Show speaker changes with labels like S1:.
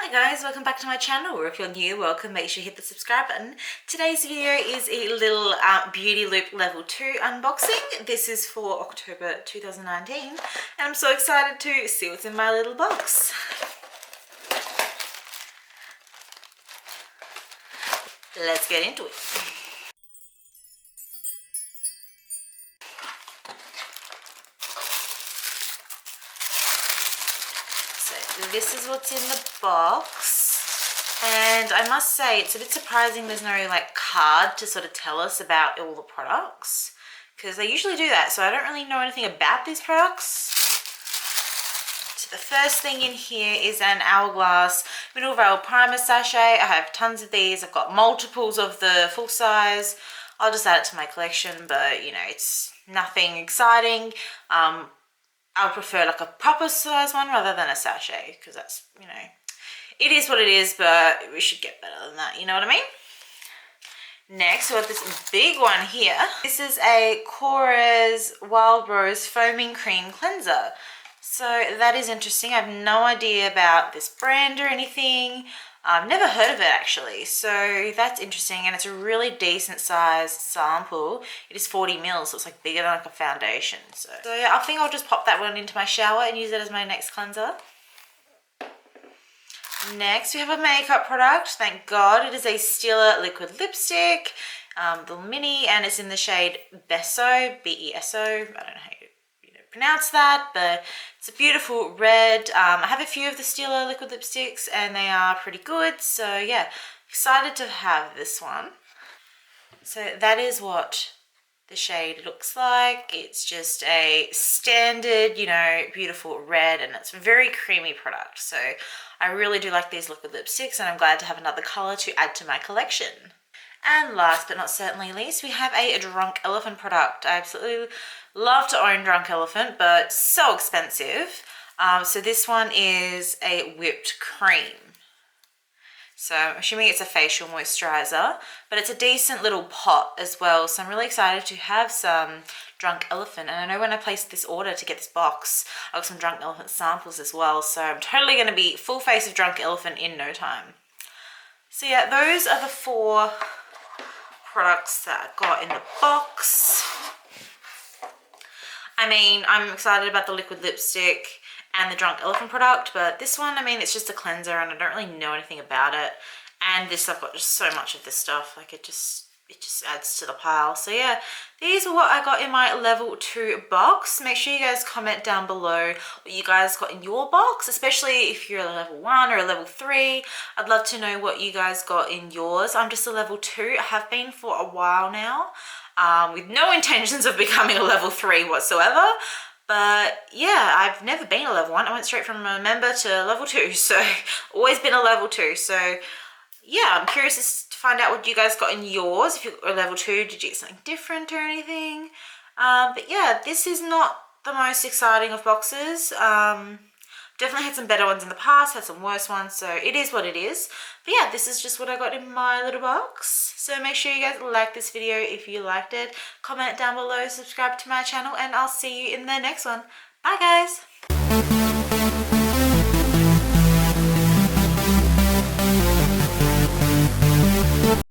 S1: Hi guys, welcome back to my channel, or if you're new, welcome. Make sure you hit the subscribe button. Today's video is a little Beauty Loop Level 2 unboxing. This is for October 2019 and I'm so excited to see what's in my little box. Let's get into it. So this is what's in the box, and I must say it's a bit surprising there's no like card to sort of tell us about all the products, because they usually do that, so I don't really know anything about these products. So the first thing in here is an Hourglass Mineral Veil Primer Sachet. I have tons of these. I've got multiples of the full size. I'll just add it to my collection, but you know, it's nothing exciting. I would prefer like a proper size one rather than a sachet, because that's, you know, it is what it is, but we should get better than that, you know what I mean? Next, we have this big one here. This is a Korres Wild Rose Foaming Cream Cleanser. So that is interesting. I have no idea about this brand or anything. I've never heard of it actually, so that's interesting, and it's a really decent size sample. It is 40 mils, so it's like bigger than like a foundation. So yeah, I think I'll just pop that one into my shower and use it as my next cleanser. Next, we have a makeup product. Thank God, it is a Stila liquid lipstick, the mini, and it's in the shade Beso, B-E-S-O. I don't know how you pronounce that, but it's a beautiful red. I have a few of the Stila liquid lipsticks and they are pretty good, so yeah, excited to have this one. So that is what the shade looks like. It's just a standard, you know, beautiful red, and it's a very creamy product, so I really do like these liquid lipsticks, and I'm glad to have another color to add to my collection. And last but not certainly least, we have a Drunk Elephant product. I absolutely love to own Drunk Elephant, but so expensive. So this one is a whipped cream. So I'm assuming it's a facial moisturizer, but it's a decent little pot as well. So I'm really excited to have some Drunk Elephant. And I know when I placed this order to get this box, I got some Drunk Elephant samples as well. So I'm totally going to be full face of Drunk Elephant in no time. So yeah, those are the 4 products that I got in the box. I mean, I'm excited about the liquid lipstick and the Drunk Elephant product, but this one, I mean, it's just a cleanser and I don't really know anything about it. And this, I've got just so much of this stuff, like it just adds to the pile. So yeah, these are what I got in my level 2 box. Make sure you guys comment down below what you guys got in your box, especially if you're a level 1 or a level 3. I'd love to know what you guys got in yours. I'm just a level 2. I have been for a while now, with no intentions of becoming a level 3 whatsoever. But yeah, I've never been a level 1. I went straight from a member to level 2, so always been a level 2. So yeah, I'm curious to find out what you guys got in yours. If you're a level 2, did you get something different or anything? But yeah, this is not the most exciting of boxes. Definitely had some better ones in the past, had some worse ones, so it is what it is. But yeah, this is just what I got in my little box. So make sure you guys like this video if you liked it. Comment down below, subscribe to my channel, and I'll see you in the next one. Bye guys!